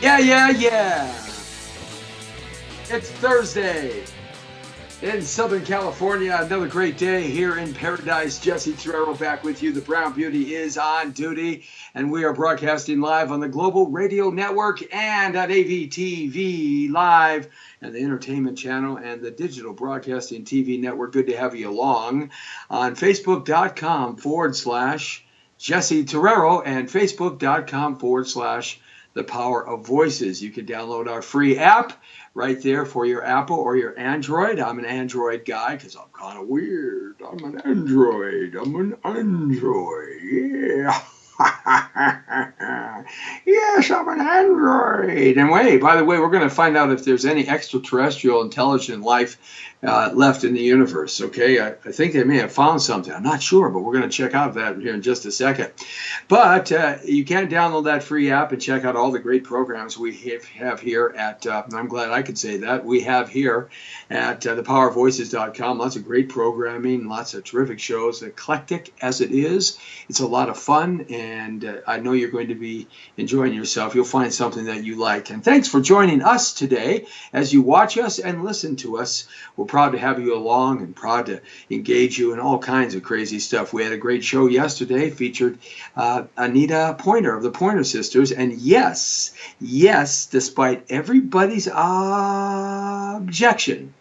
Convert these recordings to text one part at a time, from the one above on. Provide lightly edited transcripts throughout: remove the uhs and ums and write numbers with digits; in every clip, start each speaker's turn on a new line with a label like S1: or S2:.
S1: Yeah, yeah, yeah. It's Thursday in Southern California. Another great day here in paradise. Jesse Torero back with you. The Brown Beauty is on duty, and we are broadcasting live on the Global Radio Network and at AVTV Live and the Entertainment Channel and the Digital Broadcasting TV Network. Good to have you along on Facebook.com/ Jesse Torero and Facebook.com/ The Power of Voices. You can download our free app right there for your Apple or your Android. I'm an Android guy because I'm kind of weird. I'm an Android. Yeah. Yes, I'm an android. And wait, by the way, we're going to find out if there's any extraterrestrial intelligent life left in the universe. Okay, I think they may have found something. I'm not sure, but we're going to check out that here in just a second. But you can download that free app and check out all the great programs we have here at, I'm glad I could say that, we have here at thepowervoices.com. Lots of great programming, lots of terrific shows, eclectic as it is. It's a lot of fun, and I know you're going to be enjoying yourself. You'll find something that you like. And thanks for joining us today as you watch us and listen to us. We're proud to have you along and proud to engage you in all kinds of crazy stuff. We had a great show yesterday, featured Anita Pointer of the Pointer Sisters. And yes, despite everybody's objection,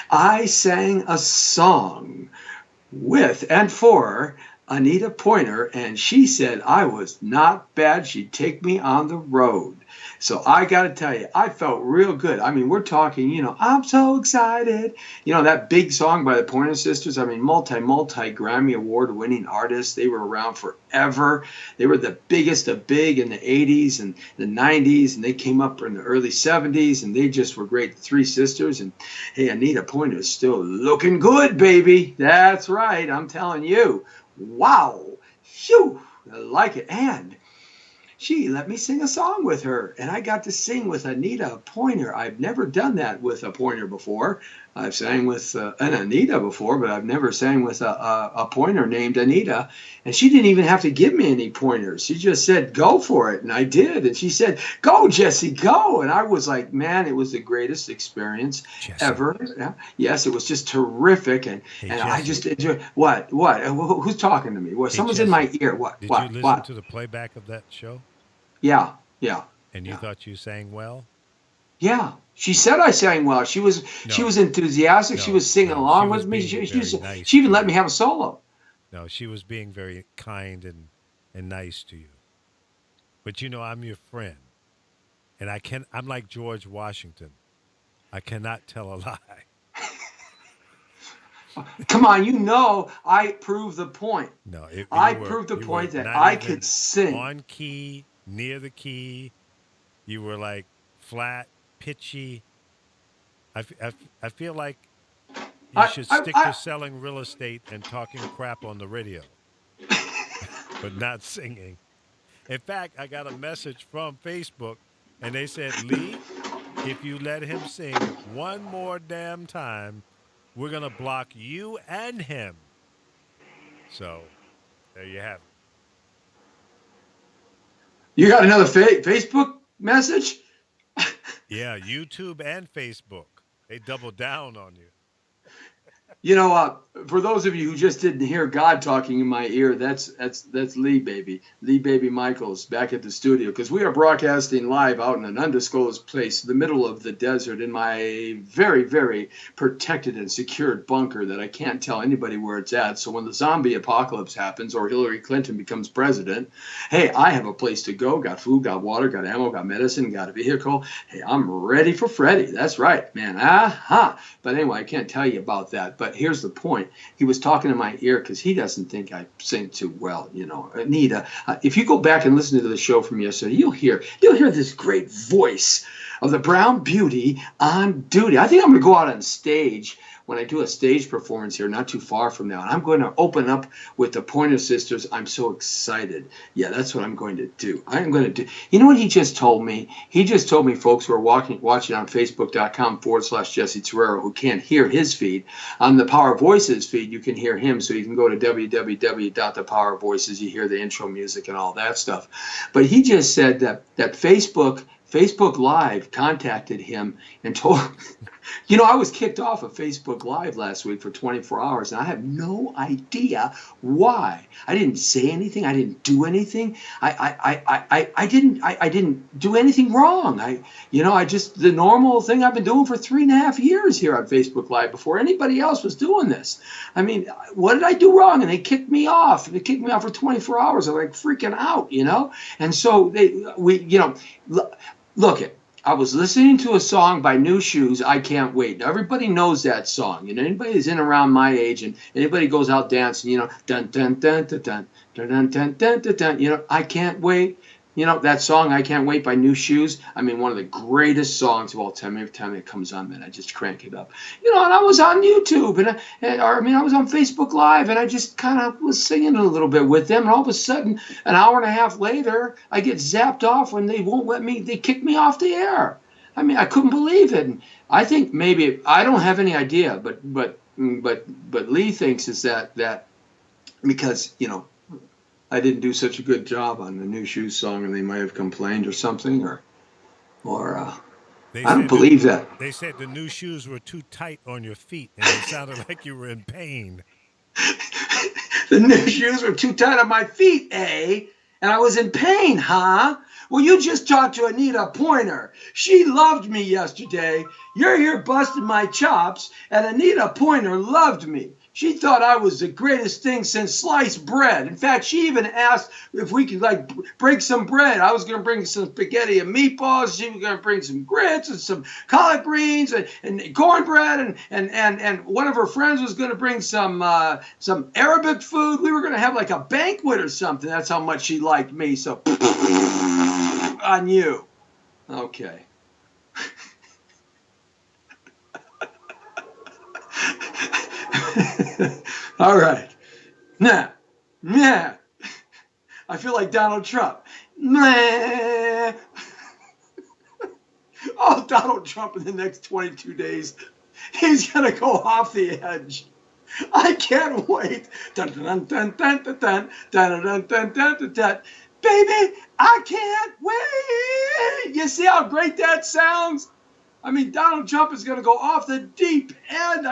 S1: I sang a song with and for Anita Pointer, and she said I was not bad. She'd take me on the road. So I got to tell you, I felt real good. I mean, we're talking, I'm so excited. That big song by the Pointer Sisters. I mean, multi Grammy Award winning artists. They were around forever. They were the biggest of big in the 80s and the 90s, and they came up in the early 70s, and they just were great. The three sisters. And hey, Anita Pointer is still looking good, baby. That's right. I'm telling you. Wow. Phew. I like it. And she let me sing a song with her, and I got to sing with Anita Pointer. I've never done that with a Pointer before. I've sang with an Anita before, but I've never sang with a Pointer named Anita. And she didn't even have to give me any pointers. She just said, go for it. And I did. And she said, go, Jesse, go. And I was like, man, it was the greatest experience ever. Yeah. Yes, it was just terrific. And I just enjoyed. What? Who's talking to me? Well, someone's in my ear. What?
S2: Did you listen to the playback of that show?
S1: Yeah.
S2: And you thought you sang well?
S1: Yeah, she said I sang well. She was enthusiastic. She was singing along with me. She even let me have a solo.
S2: No, she was being very kind and nice to you. But I'm your friend, and I'm like George Washington. I cannot tell a lie.
S1: Come on, I proved the point.
S2: No,
S1: I proved the point that I could sing
S2: on key, near the key. You were like flat, pitchy. I feel like you should stick to selling real estate and talking crap on the radio, but not singing. In fact, I got a message from Facebook, and they said, Lee, if you let him sing one more damn time, we're going to block you and him. So there you have it.
S1: You got another Facebook message?
S2: Yeah, YouTube and Facebook. They double down on you.
S1: For those of you who just didn't hear God talking in my ear, that's Lee Baby Michaels back at the studio, because we are broadcasting live out in an undisclosed place, the middle of the desert, in my very, very protected and secured bunker that I can't tell anybody where it's at. So when the zombie apocalypse happens or Hillary Clinton becomes president, hey, I have a place to go. Got food, got water, got ammo, got medicine, got a vehicle. Hey, I'm ready for Freddy. That's right, man. But anyway, I can't tell you about that. But here's the point. He was talking in my ear because he doesn't think I sing too well. Anita, if you go back and listen to the show from yesterday, you'll hear this great voice of the Brown Beauty on duty. I think I'm going to go out on stage when I do a stage performance here not too far from now, and I'm going to open up with the Pointer Sisters. I'm so excited. Yeah, that's what I'm going to do. I'm going to do. You know what he just told me? He just told me, folks who are watching on Facebook.com/ Jesse Torero, who can't hear his feed, on the Power Voices feed, you can hear him. So you can go to www.thepowervoices. You hear the intro music and all that stuff. But he just said that Facebook Facebook Live contacted him and told I was kicked off of Facebook Live last week for 24 hours, and I have no idea why. I didn't say anything. I didn't do anything. I didn't do anything wrong. I just the normal thing I've been doing for 3.5 years here on Facebook Live before anybody else was doing this. I mean, what did I do wrong? And they kicked me off. They kicked me off for 24 hours. I'm like freaking out, And so look it. I was listening to a song by New Shoes, I Can't Wait. Now, everybody knows that song. Anybody who's in around my age and anybody goes out dancing, dun, dun, dun, dun, dun, dun, dun, dun, dun, dun, dun, I Can't Wait. That song, I Can't Wait by New Shoes. I mean, one of the greatest songs of all time. Every time it comes on, man, I just crank it up. And I was on YouTube, I was on Facebook Live, and I just kind of was singing a little bit with them. And all of a sudden, an hour and a half later, I get zapped off when they won't let me, they kick me off the air. I mean, I couldn't believe it. And I think maybe, I don't have any idea, but Lee thinks is that because, I didn't do such a good job on the New Shoes song, and they might have complained or something, or I don't believe that.
S2: They said the new shoes were too tight on your feet, and it sounded like you were in pain.
S1: The new shoes were too tight on my feet, eh? And I was in pain, huh? Well, you just talked to Anita Pointer. She loved me yesterday. You're here busting my chops, and Anita Pointer loved me. She thought I was the greatest thing since sliced bread. In fact, she even asked if we could break some bread. I was going to bring some spaghetti and meatballs. She was going to bring some grits and some collard greens and cornbread. And one of her friends was going to bring some Arabic food. We were going to have like a banquet or something. That's how much she liked me. So on you. Okay. All right. Nah. I feel like Donald Trump. Nah. Oh, Donald Trump in the next 22 days, he's going to go off the edge. I can't wait. Dun, dun, dun, dun, dun, dun, dun, dun, dun, dun, dun, dun. Baby, I can't wait. You see how great that sounds? I mean, Donald Trump is going to go off the deep end.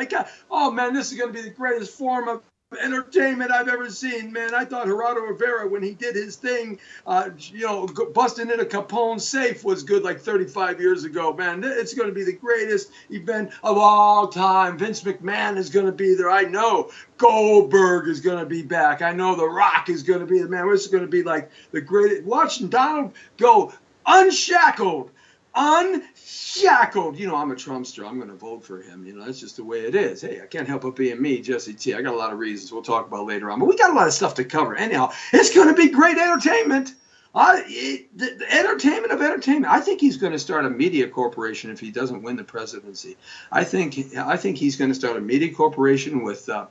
S1: Oh, man, this is going to be the greatest form of entertainment I've ever seen, man. I thought Gerardo Rivera, when he did his thing, busting in a Capone safe was good like 35 years ago, man. It's going to be the greatest event of all time. Vince McMahon is going to be there. I know Goldberg is going to be back. I know The Rock is going to be there. Man, this is going to be like the greatest. Watching Donald go unshackled. I'm a Trumpster. I'm going to vote for him. That's just the way it is. Hey, I can't help but being me, Jesse T. I got a lot of reasons we'll talk about later on, but we got a lot of stuff to cover. Anyhow, it's going to be great entertainment. The entertainment of entertainment. I think he's going to start a media corporation if he doesn't win the presidency. I think he's going to start a media corporation with the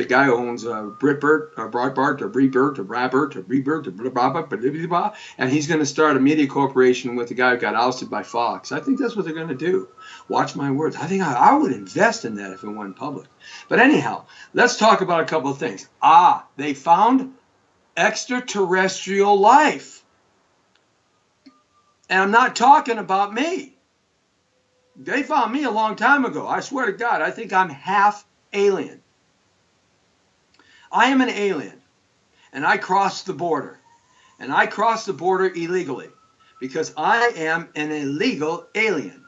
S1: guy who owns Breitbart or Breitbart or Breitbart or Robert or Breitbart or blah, blah, blah, blah, and he's going to start a media corporation with the guy who got ousted by Fox. I think that's what they're going to do. Watch my words. I think I would invest in that if it went public. But anyhow, let's talk about a couple of things. They found extraterrestrial life. And I'm not talking about me. They found me a long time ago. I swear to God, I think I'm half alien. I am an alien, and I crossed the border, and I crossed the border illegally because I am an illegal alien.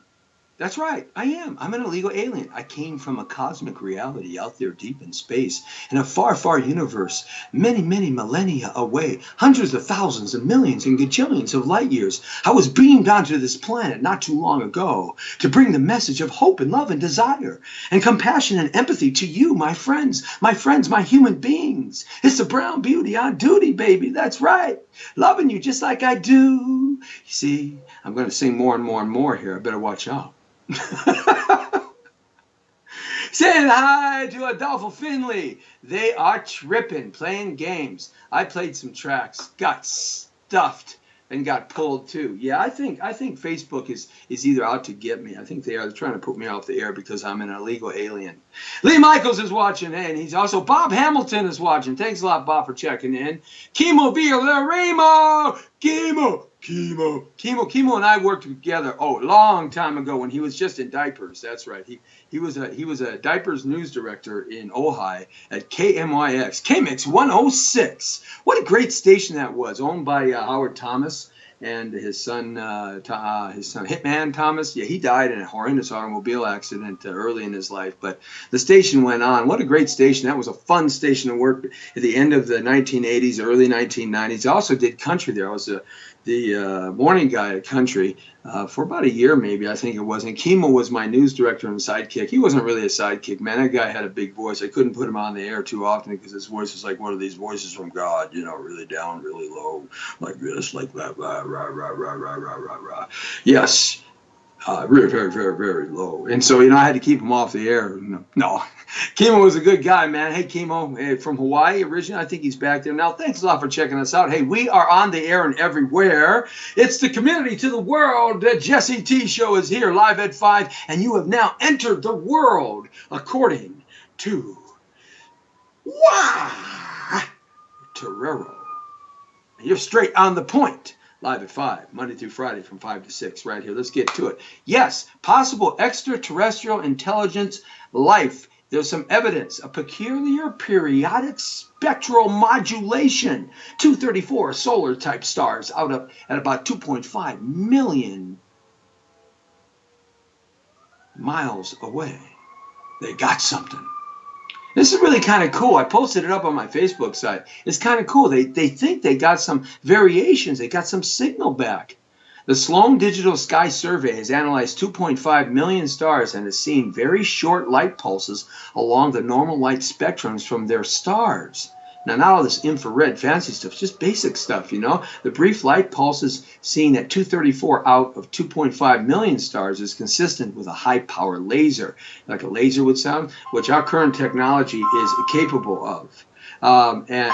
S1: That's right, I am. I'm an illegal alien. I came from a cosmic reality out there deep in space, in a far, far universe, many, many millennia away, hundreds of thousands and millions and gajillions of light years. I was beamed onto this planet not too long ago to bring the message of hope and love and desire and compassion and empathy to you, my friends, my human beings. It's the brown beauty on duty, baby. That's right. Loving you just like I do. You see, I'm going to sing more and more and more here. I better watch out. Saying hi to Adolfo Finley. They are tripping, playing games. I played some tracks, got stuffed, and got pulled too. Yeah, I think Facebook is either out to get me. I think they're trying to put me off the air because I'm an illegal alien. Lee Michaels is watching, and he's also Bob Hamilton is watching. Thanks a lot, Bob, for checking in. Chemo Villaremo, Chemo. Chemo and I worked together. Oh, a long time ago when he was just in diapers. That's right. He was a diapers news director in Ojai at KMYX 106. What a great station that was, owned by Howard Thomas and his son Hitman Thomas. Yeah, he died in a horrendous automobile accident early in his life, but the station went on. What a great station. That was a fun station to work at the end of the 1980s, early 1990s. I also did country there. I was the morning guy at country for about a year, maybe, I think it was. And Kimo was my news director and sidekick. He wasn't really a sidekick, man. That guy had a big voice. I couldn't put him on the air too often because his voice was like one of these voices from God, really down, really low, like this, like that, rah, rah, rah, rah, rah, rah, rah, rah. Yes. Very, very, very, very low. And so, I had to keep him off the air. No. Kimo was a good guy, man. Hey, Kimo, from Hawaii originally. I think he's back there now. Thanks a lot for checking us out. Hey, we are on the air and everywhere. It's the community to the world. The Jesse T Show is here live at 5, and you have now entered the world according to Torero. You're straight on the point. Live at 5, Monday through Friday from 5 to 6 right here. Let's get to it. Yes, possible extraterrestrial intelligence life. There's some evidence, a peculiar periodic spectral modulation. 234 solar type stars out up at about 2.5 million miles away. They got something. This is really kind of cool. I posted it up on my Facebook site. It's kind of cool. They think they got some variations. They got some signal back. The Sloan Digital Sky Survey has analyzed 2.5 million stars and has seen very short light pulses along the normal light spectrums from their stars. Now, not all this infrared fancy stuff, just basic stuff, The brief light pulses seen at 234 out of 2.5 million stars is consistent with a high-power laser, like a laser would sound, which our current technology is capable of. And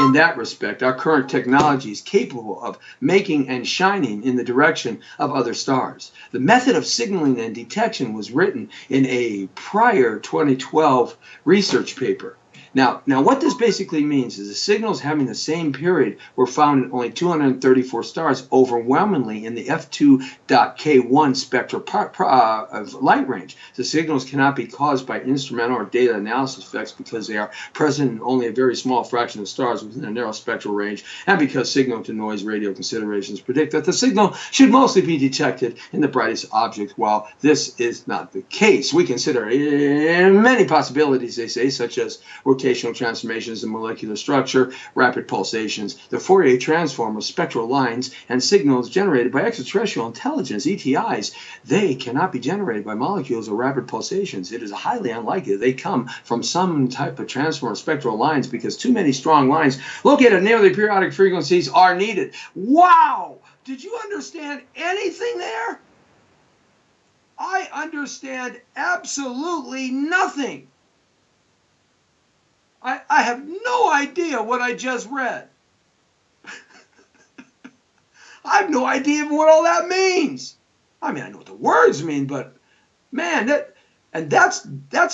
S1: in that respect, our current technology is capable of making and shining in the direction of other stars. The method of signaling and detection was written in a prior 2012 research paper. Now, what this basically means is the signals having the same period were found in only 234 stars, overwhelmingly in the F2.K1 spectral of light range. The signals cannot be caused by instrumental or data analysis effects because they are present in only a very small fraction of stars within a narrow spectral range, and because signal-to-noise radio considerations predict that the signal should mostly be detected in the brightest object, while this is not the case. We consider many possibilities, they say, such as rotational transformations in molecular structure, rapid pulsations, the Fourier transform of spectral lines, and signals generated by extraterrestrial intelligence, ETIs. They cannot be generated by molecules or rapid pulsations. It is highly unlikely they come from some type of transform of spectral lines because too many strong lines located near the periodic frequencies are needed. Wow! Did you understand anything there? I understand absolutely nothing. I have no idea what I just read. I have no idea what all that means. I mean, I know what the words mean, but man, that's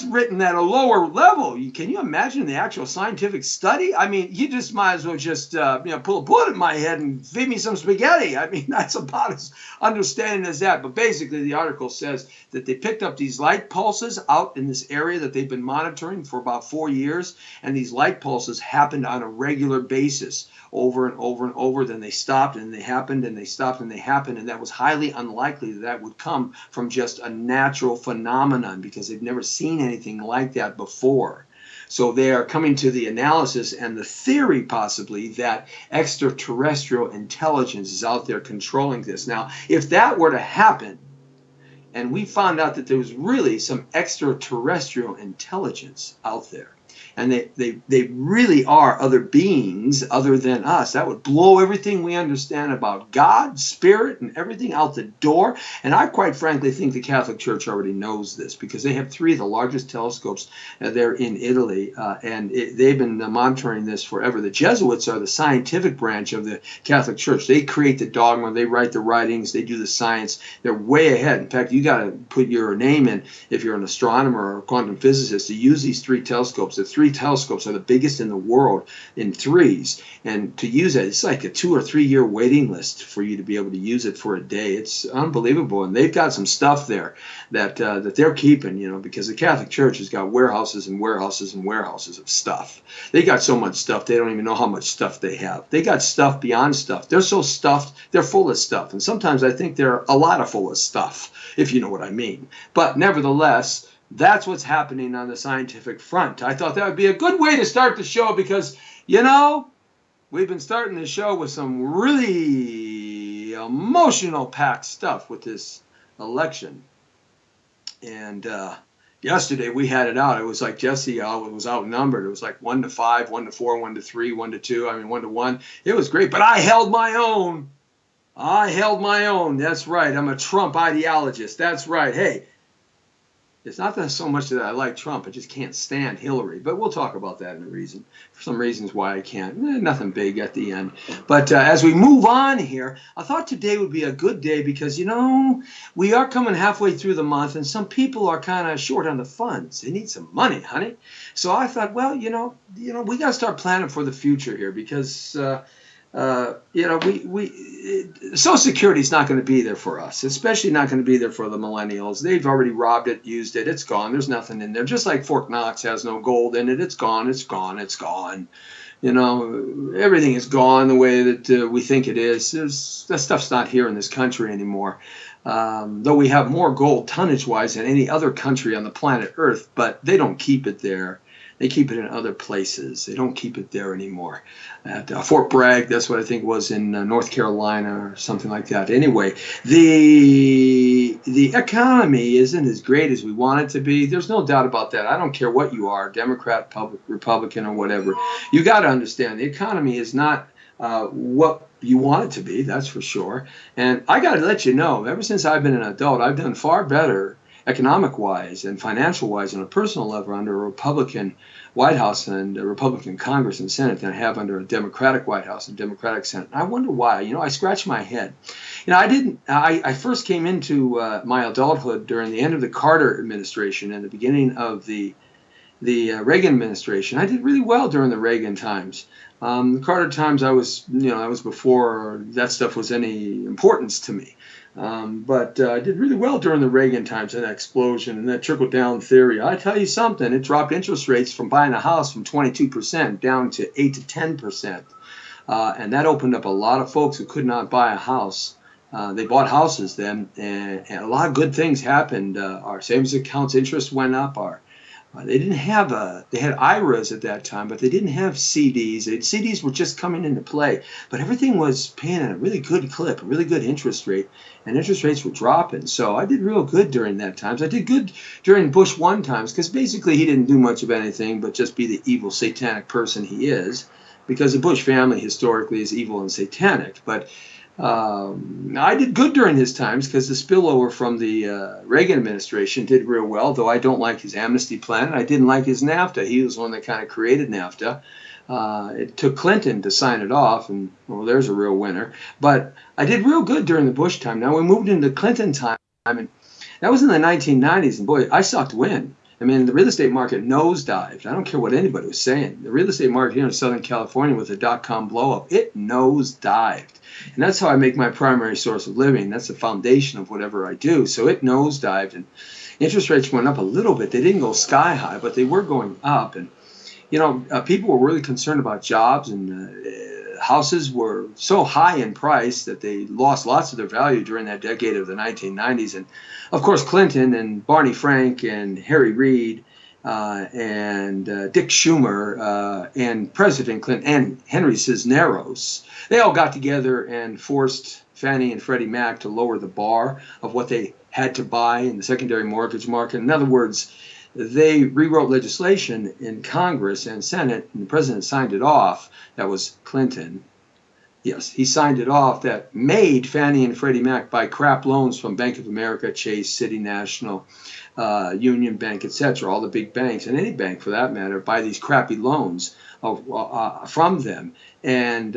S1: written at a lower level. Can you imagine the actual scientific study? I mean, you just might as well just pull a bullet in my head and feed me some spaghetti. I mean, that's about as understanding as that. But basically, the article says that they picked up these light pulses out in this area that they've been monitoring for about 4 years, and these light pulses happened on a regular basis, over and over and over. Then they stopped, and they happened, and they stopped, and they happened, and that was highly unlikely that would come from just a natural phenomenon, because they've never seen anything like that before. So they are coming to the analysis and the theory, possibly, that extraterrestrial intelligence is out there controlling this. Now, if that were to happen, and we found out that there was really some extraterrestrial intelligence out there, and they really are other beings other than us, that would blow everything we understand about God, spirit, and everything out the door. And I quite frankly think the Catholic Church already knows this, because they have 3 of the largest telescopes there in Italy, and they've been monitoring this forever. The Jesuits are the scientific branch of the Catholic Church. They create the dogma, they write the writings, they do the science. They're way ahead. In fact, you got to put your name in, if you're an astronomer or a quantum physicist, to use these 3 telescopes. The 3 telescopes are the biggest in the world in threes. And to use it, it's like a 2 or 3 year waiting list for you to be able to use it for a day. It's unbelievable. And they've got some stuff there that they're keeping, because the Catholic Church has got warehouses and warehouses and warehouses of stuff. They got so much stuff, they don't even know how much stuff they have. They got stuff beyond stuff. They're so stuffed, they're full of stuff. And sometimes I think they're a lot of full of stuff, if you know what I mean. But nevertheless, that's what's happening on the scientific front. I thought that would be a good way to start the show because, we've been starting the show with some really emotional packed stuff with this election. And yesterday we had it out. It was like Jesse was outnumbered. It was like 1-5, 1-4, 1-3, 1-2. 1-1. It was great, but I held my own. That's right. I'm a Trump ideologist. That's right. Hey, it's not that so much that I like Trump. I just can't stand Hillary. But we'll talk about that in a reason. For some reasons why I can't. Nothing big at the end. But as we move on here, I thought today would be a good day because, we are coming halfway through the month and some people are kind of short on the funds. They need some money, honey. So I thought, well, we got to start planning for the future here because Social Security is not going to be there for us, especially not going to be there for the millennials. They've already robbed it, used it. It's gone. There's nothing in there. Just like Fort Knox has no gold in it. It's gone. It's gone. It's gone. Everything is gone the way that we think it is. That stuff's not here in this country anymore. Though we have more gold tonnage-wise than any other country on the planet Earth, but they don't keep it there. They keep it in other places. They don't keep it there anymore. At Fort Bragg, that's what I think was in North Carolina or something like that. Anyway, the economy isn't as great as we want it to be. There's no doubt about that. I don't care what you are, Democrat, Republican, or whatever. You got to understand the economy is not what you want it to be. That's for sure. And I got to let you know, ever since I've been an adult, I've done far better economic-wise and financial-wise on a personal level under a Republican White House and a Republican Congress and Senate than I have under a Democratic White House and Democratic Senate. I wonder why. I scratch my head. I first came into my adulthood during the end of the Carter administration and the beginning of the Reagan administration. I did really well during the Reagan times. The Carter times, I was before that stuff was any importance to me. But I did really well during the Reagan times, and that explosion and that trickle-down theory. I tell you something, it dropped interest rates from buying a house from 22% down to 8 to 10%. And that opened up a lot of folks who could not buy a house. They bought houses then, and a lot of good things happened. Our savings accounts interest went up. They didn't have they had IRAs at that time, but they didn't have CDs. CDs were just coming into play, but everything was paying at a really good clip, a really good interest rate, and interest rates were dropping. So I did real good during that times. I did good during Bush 1 times because basically he didn't do much of anything but just be the evil satanic person he is, because the Bush family historically is evil and satanic. But I did good during his times because the spillover from the Reagan administration did real well, though I don't like his amnesty plan. I didn't like his NAFTA. He was the one that kind of created NAFTA. It took Clinton to sign it off, and well, there's a real winner. But I did real good during the Bush time. Now we moved into Clinton time, and that was in the 1990s, and boy, I sucked wind. I mean, the real estate market nosedived. I don't care what anybody was saying. The real estate market here in Southern California with the dot-com blow-up, it nosedived. And that's how I make my primary source of living. That's the foundation of whatever I do. So it nosedived, and interest rates went up a little bit. They didn't go sky high, but they were going up. And, people were really concerned about jobs, and houses were so high in price that they lost lots of their value during that decade of the 1990s. And, of course, Clinton and Barney Frank and Harry Reid and Dick Schumer and President Clinton and Henry Cisneros, they all got together and forced Fannie and Freddie Mac to lower the bar of what they had to buy in the secondary mortgage market. In other words, they rewrote legislation in Congress and Senate, and the president signed it off. That was Clinton. Yes, he signed it off, that made Fannie and Freddie Mac buy crap loans from Bank of America, Chase, City National, Union Bank, etc., all the big banks, and any bank for that matter, buy these crappy loans from them and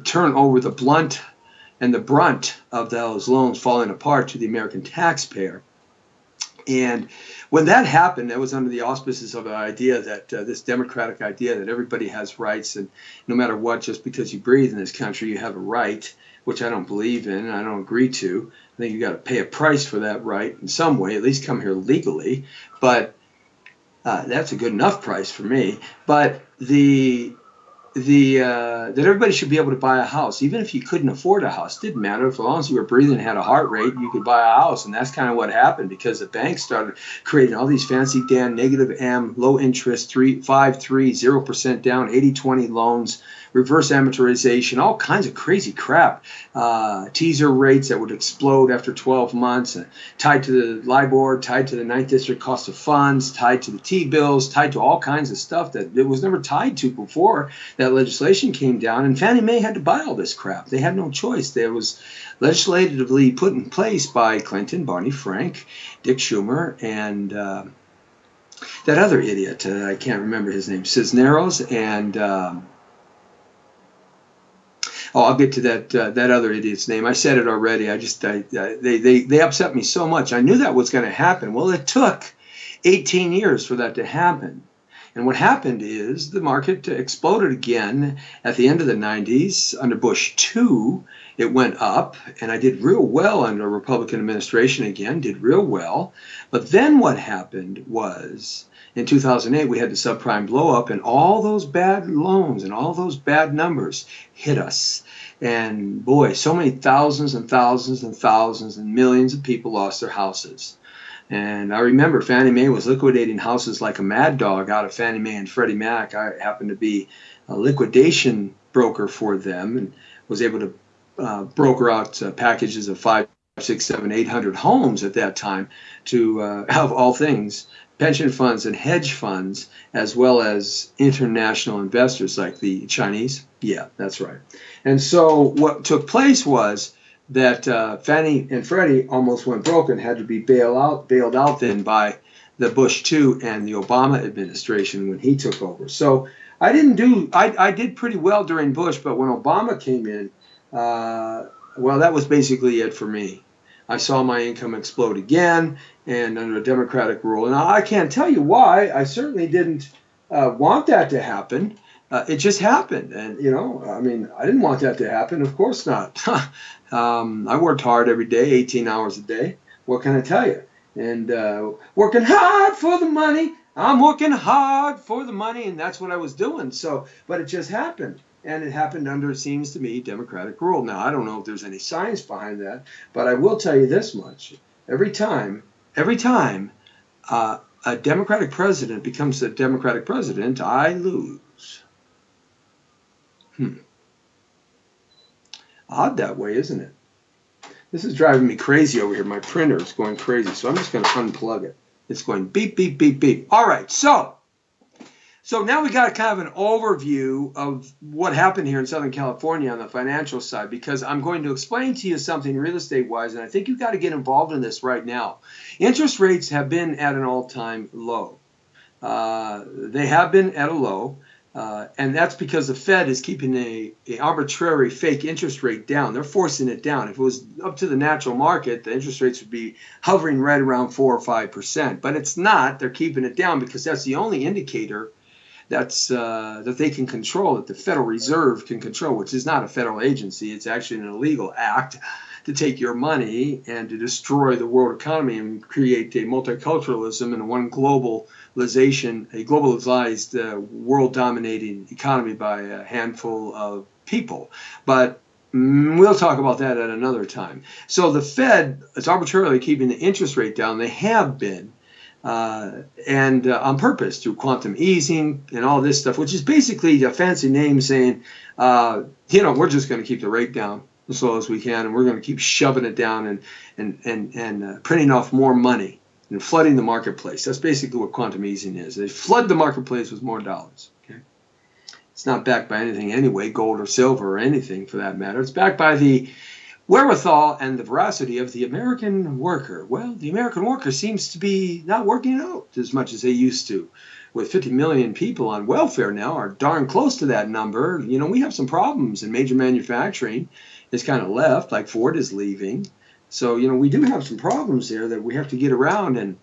S1: turn over the brunt of those loans falling apart to the American taxpayer. And when that happened, that was under the auspices of an idea that this democratic idea that everybody has rights, and no matter what, just because you breathe in this country, you have a right, which I don't believe in and I don't agree to. I think you got to pay a price for that right in some way, at least come here legally. But that's a good enough price for me. But that everybody should be able to buy a house, even if you couldn't afford a house. Didn't matter, as long as you were breathing and had a heart rate, you could buy a house. And that's kind of what happened, because the banks started creating all these fancy damn negative am, low interest, 0% down, 80-20 loans, reverse amortization, all kinds of crazy crap. Teaser rates that would explode after 12 months, tied to the LIBOR, tied to the Ninth District cost of funds, tied to the T-bills, tied to all kinds of stuff that it was never tied to before that legislation came down. And Fannie Mae had to buy all this crap. They had no choice. There was legislatively put in place by Clinton, Barney Frank, Dick Schumer, and that other idiot, I can't remember his name, Cisneros, and I'll get to that other idiot's name. I said it already. They upset me so much. I knew that was going to happen. Well, it took 18 years for that to happen. And what happened is the market exploded again at the end of the 90s under Bush 2. It went up, and I did real well under a Republican administration again, did real well. But then what happened was, in 2008, we had the subprime blow up, and all those bad loans and all those bad numbers hit us. And boy, so many thousands and thousands and thousands and millions of people lost their houses. And I remember Fannie Mae was liquidating houses like a mad dog out of Fannie Mae and Freddie Mac. I happened to be a liquidation broker for them and was able to broker out packages of 5, 6, 7, 800 homes at that time to have all things, pension funds and hedge funds, as well as international investors like the Chinese. Yeah, that's right. And so what took place was that Fannie and Freddie almost went broke and had to be bailed out then by the Bush 2 and the Obama administration when he took over. So I did pretty well during Bush, but when Obama came in, well, that was basically it for me. I saw my income explode again, and under a Democratic rule. And I can't tell you why. I certainly didn't want that to happen. It just happened. And, I didn't want that to happen. Of course not. I worked hard every day, 18 hours a day. What can I tell you? And working hard for the money. I'm working hard for the money. And that's what I was doing. So, but it just happened. And it happened under, it seems to me, Democratic rule. Now, I don't know if there's any science behind that, but I will tell you this much. Every time a Democratic president becomes a Democratic president, I lose. Odd that way, isn't it? This is driving me crazy over here. My printer is going crazy, so I'm just going to unplug it. It's going beep, beep, beep, beep. All right, so now we got kind of an overview of what happened here in Southern California on the financial side, because I'm going to explain to you something real estate-wise, and I think you've got to get involved in this right now. Interest rates have been at an all-time low. They have been at a low. And that's because the Fed is keeping a arbitrary fake interest rate down. They're forcing it down. If it was up to the natural market, the interest rates would be hovering right around 4 or 5%. But it's not. They're keeping it down because that's the only indicator that they can control, that the Federal Reserve can control, which is not a federal agency. It's actually an illegal act to take your money and to destroy the world economy and create a multiculturalism and one globalization, a globalized world-dominating economy by a handful of people. But we'll talk about that at another time. So the Fed is arbitrarily keeping the interest rate down. They have been, and on purpose through quantum easing and all this stuff, which is basically a fancy name saying, we're just going to keep the rate down as low as we can, and we're going to keep shoving it down and printing off more money and flooding the marketplace. That's basically what quantum easing is. They flood the marketplace with more dollars. Okay, it's not backed by anything anyway, gold or silver or anything for that matter. It's backed by the wherewithal and the veracity of the American worker. Well, the American worker seems to be not working out as much as they used to. With 50 million people on welfare now, are darn close to that number. We have some problems in major manufacturing. It's kind of left, like Ford is leaving. So, we do have some problems there that we have to get around. And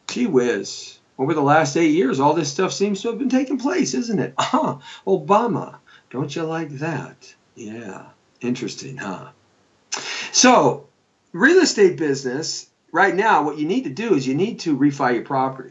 S1: Gee whiz. Over the last 8 years, all this stuff seems to have been taking place, isn't it? Obama. Don't you like that? Yeah. Interesting, huh? So, real estate business, right now, what you need to do is you need to refi your property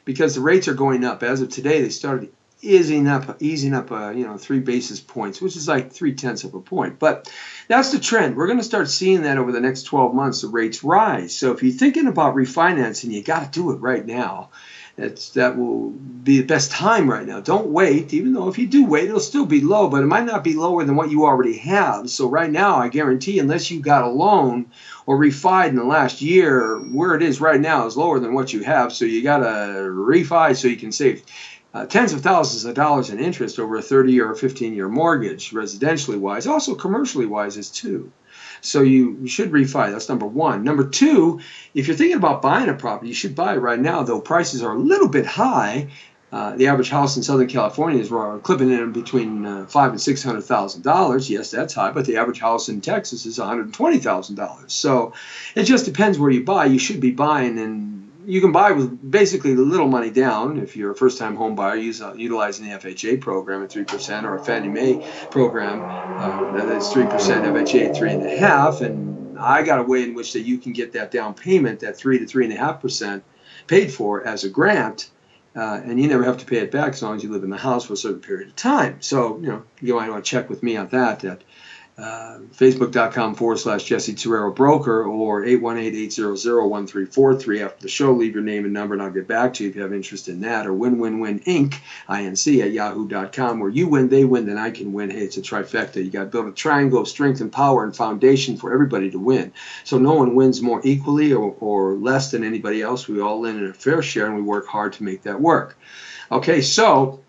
S1: because the rates are going up. As of today, they started easing up 3 basis points, which is like 0.3 of a point. But that's the trend. We're going to start seeing that over the next 12 months, the rates rise. So if you're thinking about refinancing, you got to do it right now. That will be the best time right now. Don't wait, even though if you do wait, it'll still be low, but it might not be lower than what you already have. So right now, I guarantee, unless you got a loan or refied in the last year, where it is right now is lower than what you have. So you got to refi so you can save tens of thousands of dollars in interest over a 30-year or 15-year mortgage, residentially wise, also commercially wise as too. So you should refi. That's number one. Number two, if you're thinking about buying a property, you should buy it right now, though prices are a little bit high. The average house in Southern California is clipping in between $500,000 and $600,000. Yes, that's high, but the average house in Texas is $120,000. So it just depends where you buy. You should be buying, and you can buy with basically little money down if you're a first-time home buyer utilizing the FHA program at 3% or a Fannie Mae program that's 3%, FHA at 3.5%. And I got a way in which that you can get that down payment, that 3 to 3.5% paid for as a grant. And you never have to pay it back as long as you live in the house for a certain period of time. So, you might want to check with me on that at Facebook.com/Jesse Terrero Broker or 818-800-1343. After the show, leave your name and number and I'll get back to you if you have interest in that. Or Win Inc. INC at yahoo.com, where you win, they win, then I can win. Hey, it's a trifecta. You got to build a triangle of strength and power and foundation for everybody to win. So no one wins more equally or less than anybody else. We all in a fair share and we work hard to make that work. Okay, so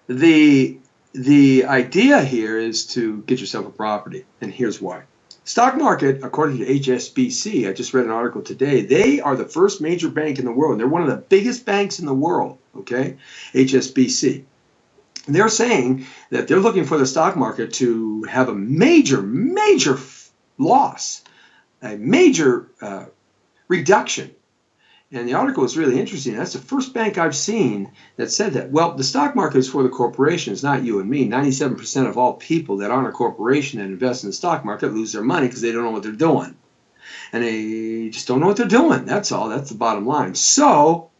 S1: the idea here is to get yourself a property, and here's why. Stock market, according to HSBC, I just read an article today, they are the first major bank in the world. They're one of the biggest banks in the world, okay, HSBC. They're saying that they're looking for the stock market to have a major loss, a major reduction. And the article is really interesting. That's the first bank I've seen that said that. Well, the stock market is for the corporations, not you and me. 97% of all people that aren't a corporation and invest in the stock market lose their money because they don't know what they're doing. And they just don't know what they're doing. That's all. That's the bottom line. So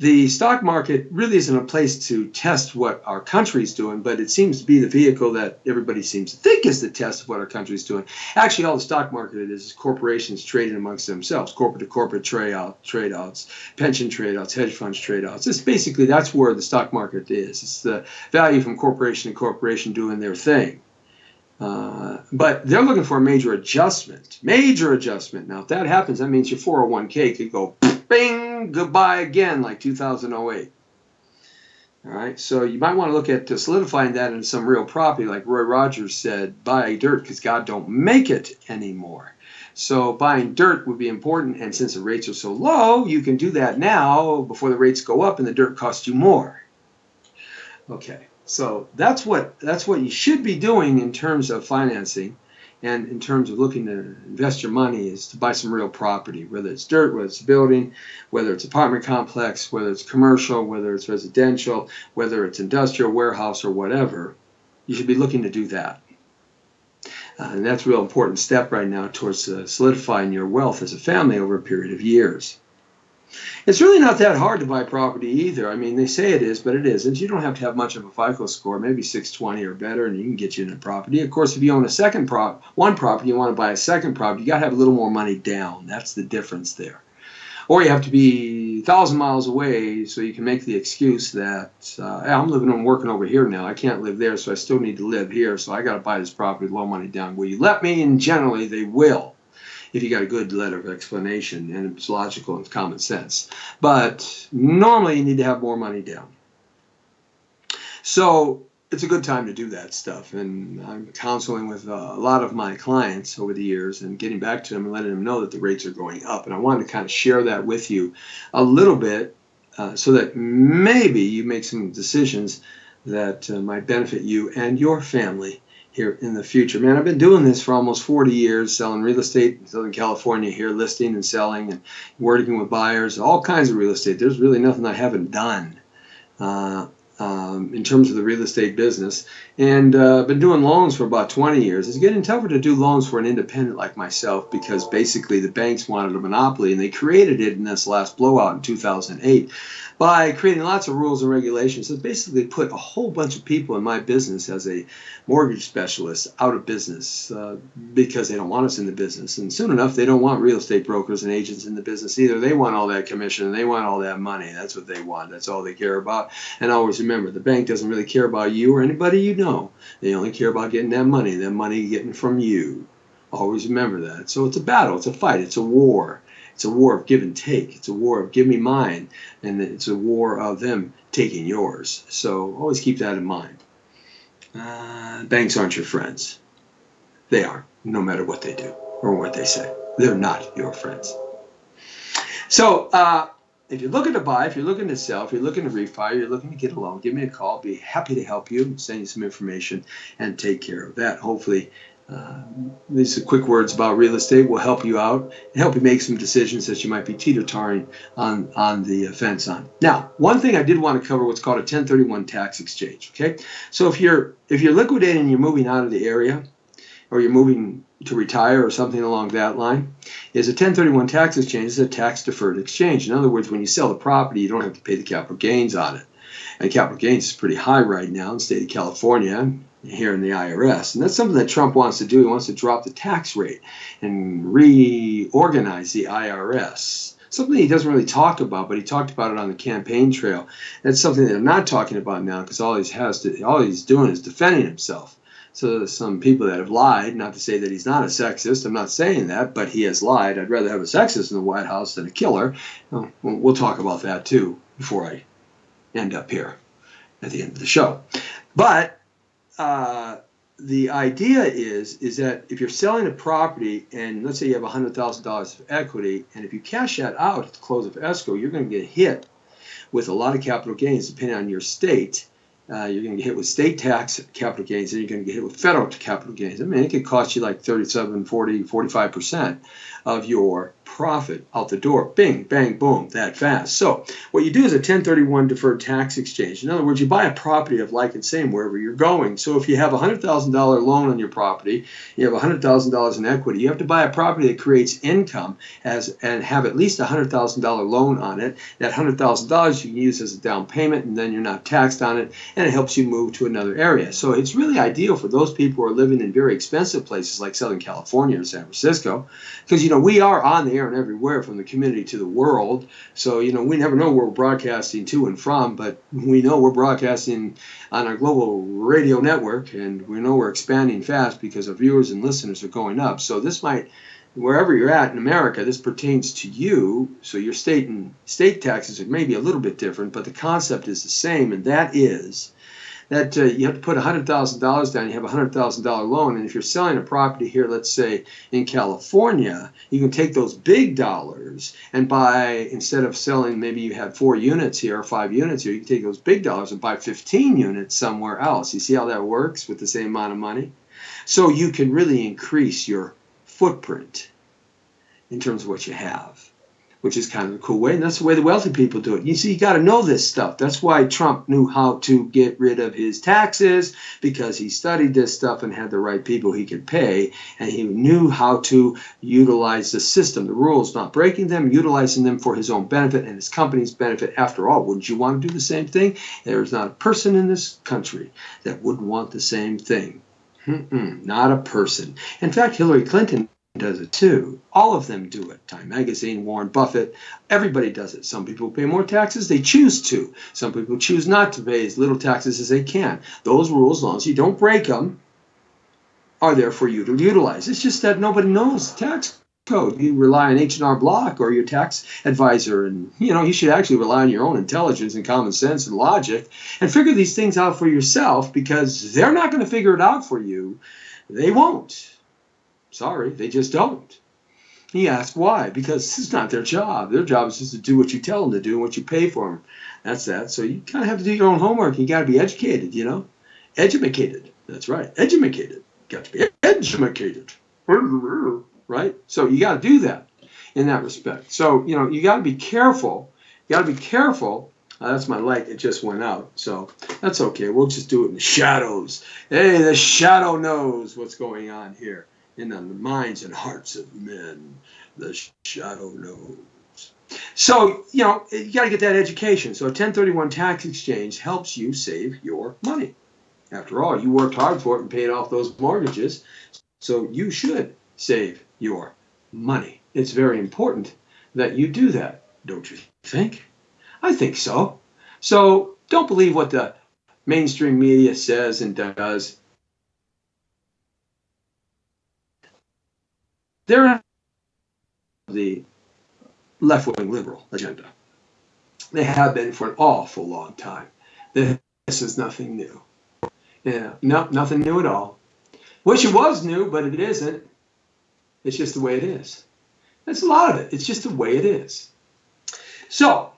S1: the stock market really isn't a place to test what our country's doing, but it seems to be the vehicle that everybody seems to think is the test of what our country's doing. Actually, all the stock market is corporations trading amongst themselves, corporate-to-corporate trade-outs, pension trade-outs, hedge funds trade-outs. It's basically, that's where the stock market is. It's the value from corporation to corporation doing their thing. But they're looking for a major adjustment. Now, if that happens, that means your 401k could go bing, goodbye again, like 2008. All right, so you might want to look at solidifying that into some real property, like Roy Rogers said, buy dirt because God don't make it anymore. So buying dirt would be important, and since the rates are so low, you can do that now before the rates go up and the dirt costs you more. Okay. So that's what you should be doing in terms of financing, and in terms of looking to invest your money is to buy some real property, whether it's dirt, whether it's a building, whether it's apartment complex, whether it's commercial, whether it's residential, whether it's industrial, warehouse, or whatever. You should be looking to do that. And that's a real important step right now towards solidifying your wealth as a family over a period of years. It's really not that hard to buy property either. I mean, they say it is, but it isn't. You don't have to have much of a FICO score, maybe 620 or better, and you can get you in a property. Of course, if you own one property, you want to buy a second property, you got to have a little more money down. That's the difference there. Or you have to be 1,000 miles away so you can make the excuse that hey, I'm living and working over here now. I can't live there, so I still need to live here, so I got to buy this property with low money down. Will you let me? And generally, they will, if you got a good letter of explanation and it's logical and common sense. But normally you need to have more money down. So it's a good time to do that stuff. And I'm counseling with a lot of my clients over the years and getting back to them and letting them know that the rates are going up. And I wanted to kind of share that with you a little bit so that maybe you make some decisions that might benefit you and your family here in the future. Man, I've been doing this for almost 40 years, selling real estate in Southern California here, listing and selling and working with buyers, all kinds of real estate. There's really nothing I haven't done in terms of the real estate business. And I've been doing loans for about 20 years. It's getting tougher to do loans for an independent like myself because basically the banks wanted a monopoly, and they created it in this last blowout in 2008 by creating lots of rules and regulations that basically put a whole bunch of people in my business as a mortgage specialist out of business because they don't want us in the business. And soon enough, they don't want real estate brokers and agents in the business either. They want all that commission, and they want all that money. That's what they want. That's all they care about. And always remember, the bank doesn't really care about you or anybody you know. They only care about getting that money getting from you. Always remember that. So it's a battle. It's a fight. It's a war. It's a war of give and take. It's a war of give me mine, and it's a war of them taking yours. So always keep that in mind. Banks aren't your friends. They are, no matter what they do or what they say. They're not your friends. So if you're looking to buy, if you're looking to sell, if you're looking to refi, you're looking to get a loan, give me a call. I'll be happy to help you, send you some information, and take care of that. Hopefully, these quick words about real estate will help you out and help you make some decisions that you might be teeter-tottering on the fence on. Now, one thing I did want to cover, what's called a 1031 tax exchange. Okay, so if you're liquidating and you're moving out of the area, or you're moving to retire or something along that line, is a 1031 tax exchange. Is a tax-deferred exchange. In other words, when you sell the property, you don't have to pay the capital gains on it. And capital gains is pretty high right now in the state of California, here in the IRS. And that's something that Trump wants to do. He wants to drop the tax rate and reorganize the IRS. Something he doesn't really talk about, but he talked about it on the campaign trail. That's something that I'm not talking about now, because all he's doing is defending himself. So there's some people that have lied, not to say that he's not a sexist. I'm not saying that, but he has lied. I'd rather have a sexist in the White House than a killer. We'll talk about that too before I end up here at the end of the show. But the idea is that if you're selling a property, and let's say you have $100,000 of equity, and if you cash that out at the close of escrow, you're going to get hit with a lot of capital gains depending on your state. You're going to get hit with state tax capital gains, and you're going to get hit with federal capital gains. I mean, it could cost you like 37, 40, 45% of your profit out the door. Bing, bang, boom, that fast. So what you do is a 1031 deferred tax exchange. In other words, you buy a property of like and same wherever you're going. So if you have a $100,000 loan on your property, you have $100,000 in equity, you have to buy a property that creates income and have at least a $100,000 loan on it. That $100,000 you can use as a down payment, and then you're not taxed on it, and it helps you move to another area. So it's really ideal for those people who are living in very expensive places like Southern California or San Francisco, because, we are on the air and everywhere from the community to the world. So, we never know where we're broadcasting to and from, but we know we're broadcasting on our global radio network, and we know we're expanding fast because our viewers and listeners are going up. So this might, wherever you're at in America, this pertains to you. So your state taxes are maybe a little bit different, but the concept is the same, and that is that you have to put $100,000 down. You have a $100,000 loan, and if you're selling a property here, let's say in California, you can take those big dollars and buy, instead of selling, maybe you had 4 units here or 5 units here, you can take those big dollars and buy 15 units somewhere else. You see how that works with the same amount of money? So you can really increase your footprint in terms of what you have, which is kind of a cool way, and that's the way the wealthy people do it. You see, you got to know this stuff. That's why Trump knew how to get rid of his taxes, because he studied this stuff and had the right people he could pay, and he knew how to utilize the system, the rules, not breaking them, utilizing them for his own benefit and his company's benefit. After all, wouldn't you want to do the same thing? There's not a person in this country that wouldn't want the same thing. Not a person. In fact, Hillary Clinton does it too. All of them do it. Time Magazine, Warren Buffett, everybody does it. Some people pay more taxes. They choose to. Some people choose not to pay as little taxes as they can. Those rules, as long as you don't break them, are there for you to utilize. It's just that nobody knows the tax code. You rely on H&R Block or your tax advisor, and you should actually rely on your own intelligence and common sense and logic and figure these things out for yourself, because they're not going to figure it out for you. They won't. Sorry, they just don't. He asked why, because it's not their job. Their job is just to do what you tell them to do and what you pay for them. That's that. So you kind of have to do your own homework. You got to be educated, Edumacated. That's right. Edumacated. got to be educated, right? So you got to do that in that respect. So, you got to be careful. You got to be careful. That's my light. It just went out. So that's okay. We'll just do it in the shadows. Hey, the shadow knows what's going on here in the minds and hearts of men. The shadow knows. So, you got to get that education. So a 1031 tax exchange helps you save your money. After all, you worked hard for it and paid off those mortgages. So you should save your money. It's very important that you do that, don't you think? I think so. So don't believe what the mainstream media says and does. They're the left-wing liberal agenda. They have been for an awful long time. This is nothing new. No, nothing new at all. Wish it was new, but it isn't. It's just the way it is. That's a lot of it. It's just the way it is. So,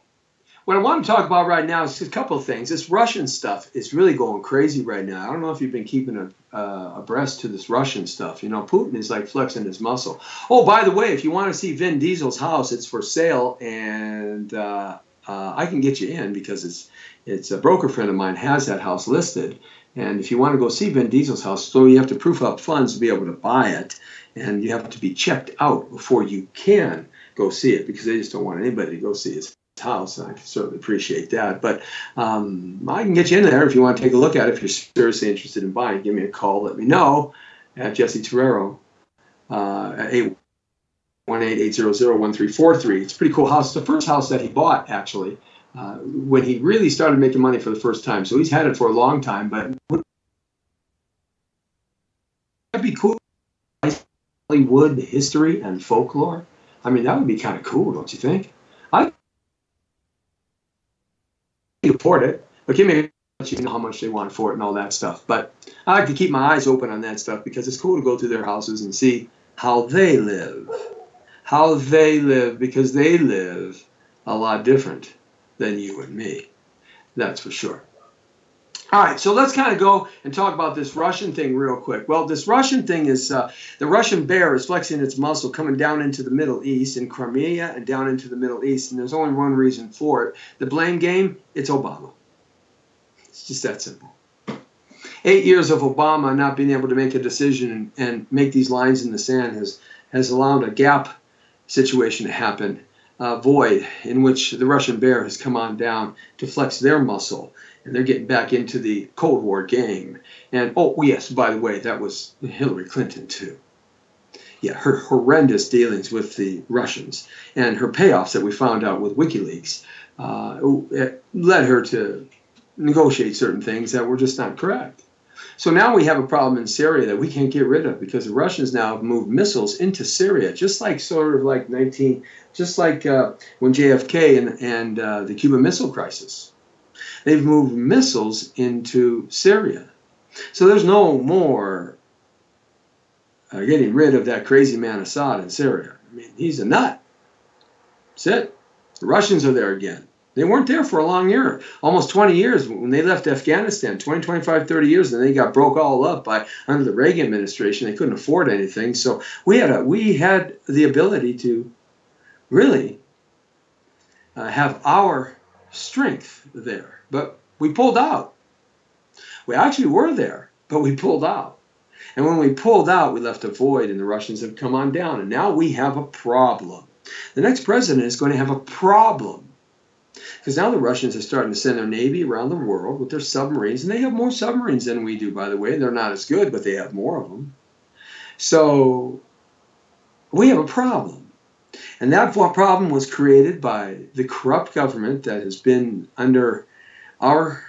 S1: what I want to talk about right now is a couple of things. This Russian stuff is really going crazy right now. I don't know if you've been keeping abreast to this Russian stuff. Putin is like flexing his muscle. Oh, by the way, if you want to see Vin Diesel's house, it's for sale, and I can get you in because it's a broker friend of mine has that house listed. And if you want to go see Vin Diesel's house, so you have to proof up funds to be able to buy it, and you have to be checked out before you can go see it because they just don't want anybody to go see his house. And I can certainly appreciate that. But I can get you in there if you want to take a look at it. If you're seriously interested in buying, give me a call. Let me know at Jesse Terrero at 818-800-1343. It's a pretty cool house. It's the first house that he bought, actually, when he really started making money for the first time. So he's had it for a long time, but would that be cool? Hollywood history and folklore. I mean, that would be kind of cool, don't you think? I can afford it. Okay, maybe let you know how much they want for it and all that stuff. But I like to keep my eyes open on that stuff because it's cool to go through their houses and see how they live. How they live, because they live a lot different than you and me. That's for sure. All right, so let's kind of go and talk about this Russian thing real quick. Well, this Russian thing is the Russian bear is flexing its muscle coming down into the Middle East, in Crimea and down into the Middle East, and there's only one reason for it. The blame game, it's Obama. It's just that simple. 8 years of Obama not being able to make a decision and make these lines in the sand has allowed a gap situation to happen, a void in which the Russian bear has come on down to flex their muscle. And they're getting back into the Cold War game. And, oh, yes, by the way, that was Hillary Clinton, too. Yeah, her horrendous dealings with the Russians and her payoffs that we found out with WikiLeaks led her to negotiate certain things that were just not correct. So now we have a problem in Syria that we can't get rid of because the Russians now have moved missiles into Syria, just like when JFK and the Cuban Missile Crisis. They've moved missiles into Syria. So there's no more getting rid of that crazy man Assad in Syria. I mean, he's a nut. That's it. The Russians are there again. They weren't there for a long year, almost 20 years when they left Afghanistan, 20, 25, 30 years, and they got broke all up under the Reagan administration. They couldn't afford anything. So we had the ability to really have our strength there. But we pulled out. We actually were there, but we pulled out. And when we pulled out, we left a void, and the Russians have come on down. And now we have a problem. The next president is going to have a problem. Because now the Russians are starting to send their Navy around the world with their submarines. And they have more submarines than we do, by the way. They're not as good, but they have more of them. So we have a problem. And that problem was created by the corrupt government that has been under our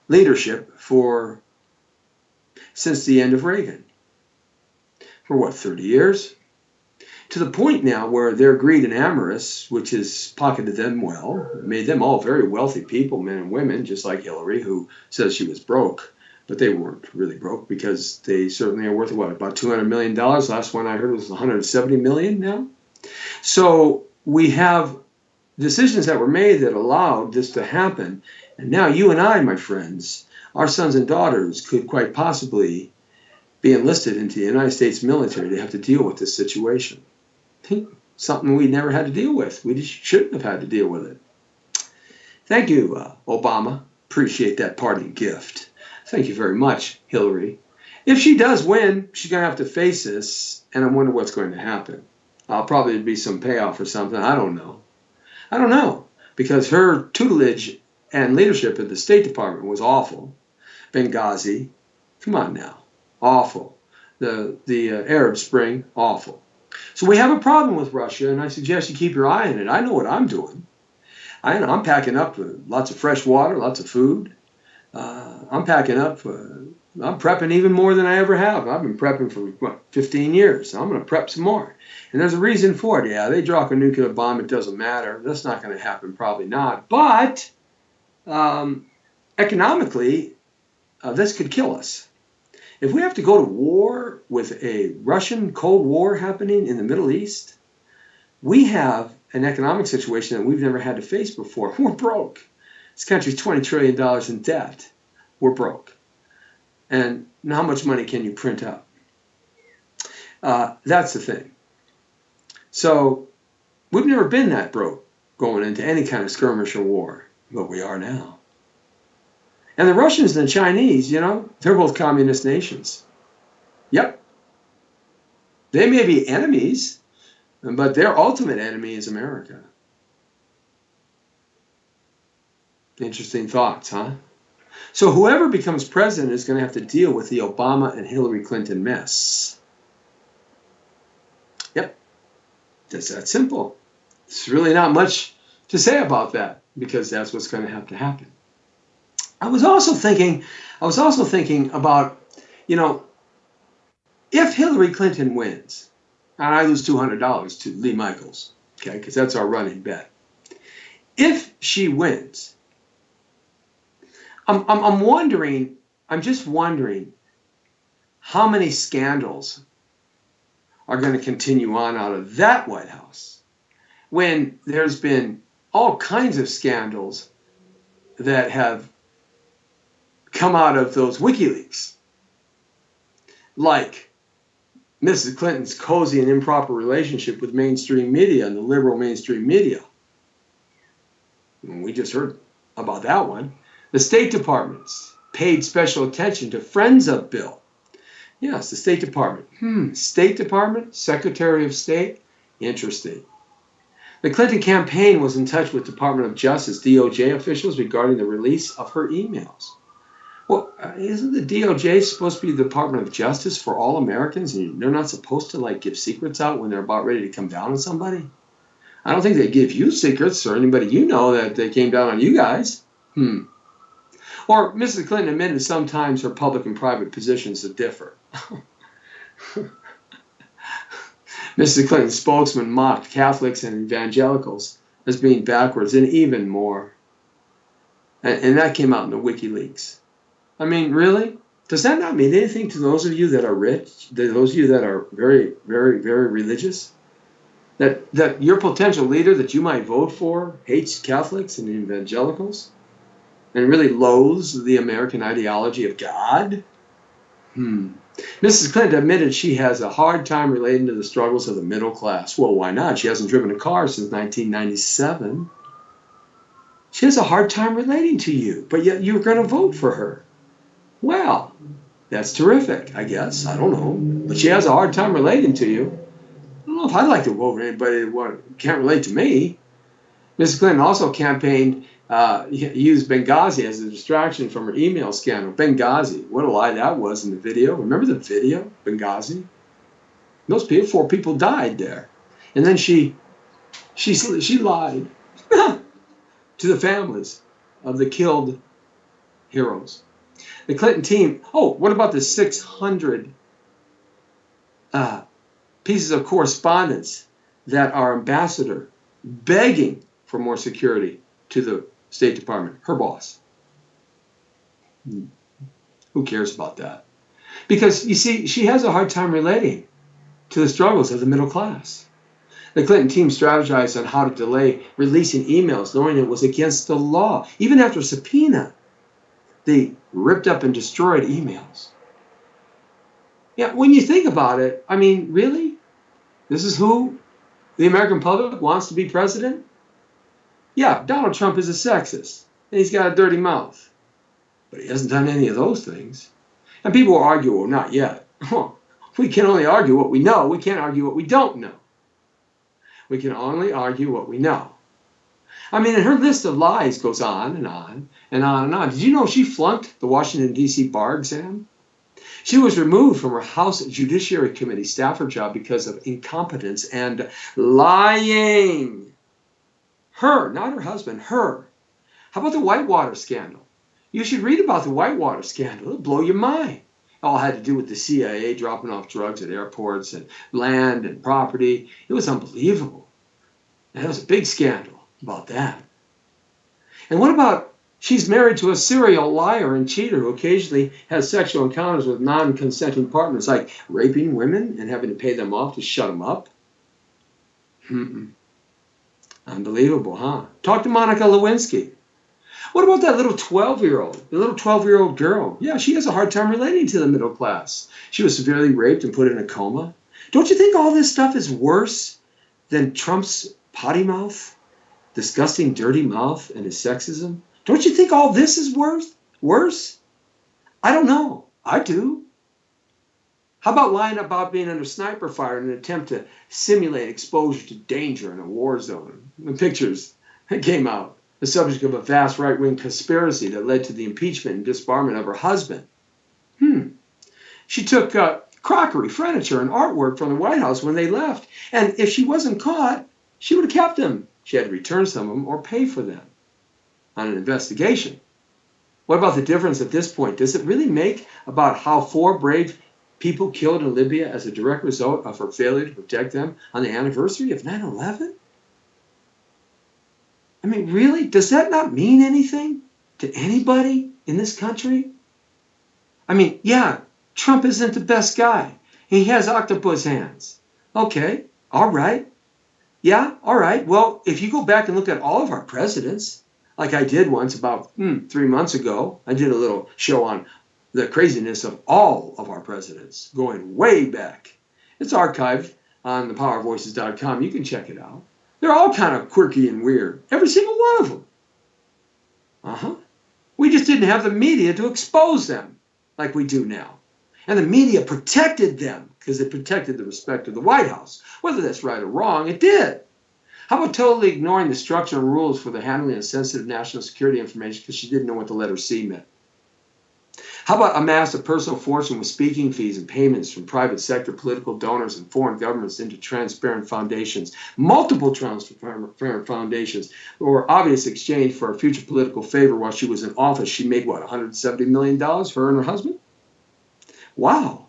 S1: leadership since the end of Reagan. For 30 years? To the point now where their greed and avarice, which has pocketed them well, made them all very wealthy people, men and women, just like Hillary, who says she was broke. But they weren't really broke because they certainly are worth, about $200 million? Last one I heard was $170 million now. So we have decisions that were made that allowed this to happen. And now you and I, my friends, our sons and daughters could quite possibly be enlisted into the United States military to have to deal with this situation. Something we never had to deal with. We just shouldn't have had to deal with it. Thank you, Obama. Appreciate that parting gift. Thank you very much, Hillary. If she does win, she's going to have to face this, and I wonder what's going to happen. Probably be some payoff or something. I don't know. Because her tutelage and leadership at the State Department was awful. Benghazi, come on now, awful. The Arab Spring, awful. So we have a problem with Russia, and I suggest you keep your eye on it. I know what I'm doing. I'm packing up lots of fresh water, lots of food. I'm packing up. I'm prepping even more than I ever have. I've been prepping for 15 years. So I'm going to prep some more. And there's a reason for it. Yeah, they drop a nuclear bomb. It doesn't matter. That's not going to happen. Probably not. But economically, this could kill us. If we have to go to war with a Russian Cold War happening in the Middle East, we have an economic situation that we've never had to face before. We're broke. This country's $20 trillion in debt. We're broke. And how much money can you print up? That's the thing. So we've never been that broke going into any kind of skirmish or war, but we are now. And the Russians and the Chinese, they're both communist nations. Yep. They may be enemies, but their ultimate enemy is America. Interesting thoughts, huh? So whoever becomes president is going to have to deal with the Obama and Hillary Clinton mess. Yep. It's that simple. There's really not much to say about that because that's what's going to have to happen. I was also thinking about, if Hillary Clinton wins, and I lose $200 to Lee Michaels, okay, because that's our running bet. If she wins, I'm just wondering how many scandals are going to continue on out of that White House when there's been all kinds of scandals that have come out of those WikiLeaks, like Mrs. Clinton's cozy and improper relationship with mainstream media and the liberal mainstream media. We just heard about that one. The State Department's paid special attention to Friends of Bill. Yes, the State Department. State Department, Secretary of State. Interesting. The Clinton campaign was in touch with Department of Justice, DOJ officials regarding the release of her emails. Well, isn't the DOJ supposed to be the Department of Justice for all Americans, and they're not supposed to give secrets out when they're about ready to come down on somebody? I don't think they give you secrets or anybody that they came down on you guys. Or Mrs. Clinton admitted sometimes her public and private positions differ. Mrs. Clinton's spokesman mocked Catholics and evangelicals as being backwards, and even more. And that came out in the WikiLeaks. I mean, really? Does that not mean anything to those of you that are rich, those of you that are very, very, very religious? That your potential leader that you might vote for hates Catholics and evangelicals and really loathes the American ideology of God? Mrs. Clinton admitted she has a hard time relating to the struggles of the middle class. Well, why not? She hasn't driven a car since 1997. She has a hard time relating to you, but yet you're going to vote for her. Well, that's terrific, I guess. I don't know. But she has a hard time relating to you. I don't know if I'd like to vote for anybody that can't relate to me. Mrs. Clinton also campaigned, used Benghazi as a distraction from her email scandal. Benghazi, what a lie that was in the video. Remember the video, Benghazi? Those 4 people died there. And then she lied to the families of the killed heroes. The Clinton team, what about the 600 pieces of correspondence that our ambassador begging for more security to the State Department, her boss? Who cares about that? Because, you see, she has a hard time relating to the struggles of the middle class. The Clinton team strategized on how to delay releasing emails, knowing it was against the law. Even after a subpoena, they ripped up and destroyed emails. Yeah, when you think about it, I mean, really? This is who the American public wants to be president? Yeah, Donald Trump is a sexist, and he's got a dirty mouth, but he hasn't done any of those things. And people will argue, well, not yet. We can only argue what we know. We can't argue what we don't know. We can only argue what we know. I mean, and her list of lies goes on and on and on and on. Did you know she flunked the Washington, D.C. bar exam? She was removed from her House Judiciary Committee staffer job because of incompetence and lying. Her, not her husband, her. How about the Whitewater scandal? You should read about the Whitewater scandal. It'll blow your mind. It all had to do with the CIA dropping off drugs at airports and land and property. It was unbelievable. And it was a big scandal about that. And what about she's married to a serial liar and cheater who occasionally has sexual encounters with non-consenting partners, like raping women and having to pay them off to shut them up? Unbelievable, huh? Talk to Monica Lewinsky. What about that little 12-year-old, the little 12-year-old girl? Yeah, she has a hard time relating to the middle class. She was severely raped and put in a coma. Don't you think all this stuff is worse than Trump's potty mouth, disgusting, dirty mouth, and his sexism? Don't you think all this is worse? Worse? I don't know. I do. How about lying about being under sniper fire in an attempt to simulate exposure to danger in a war zone? The pictures came out, the subject of a vast right-wing conspiracy that led to the impeachment and disbarment of her husband. She took crockery, furniture, and artwork from the White House when they left. And if she wasn't caught, she would have kept them. She had to return some of them or pay for them on an investigation. What about the difference at this point? Does it really make about how 4 brave people killed in Libya as a direct result of her failure to protect them on the anniversary of 9/11? I mean, really? Does that not mean anything to anybody in this country? I mean, yeah, Trump isn't the best guy. He has octopus hands. Okay, all right. Yeah, all right. Well, if you go back and look at all of our presidents, like I did once about 3 months ago, I did a little show on the craziness of all of our presidents, going way back. It's archived on thepowervoices.com. You can check it out. They're all kind of quirky and weird, every single one of them. We just didn't have the media to expose them like we do now. And the media protected them because it protected the respect of the White House. Whether that's right or wrong, it did. How about totally ignoring the structure and rules for the handling of sensitive national security information because she didn't know what the letter C meant? How about amass a personal fortune with speaking fees and payments from private sector political donors and foreign governments into transparent foundations, multiple transparent foundations, or obvious exchange for a future political favor while she was in office? She made, what, $170 million, her and her husband? Wow.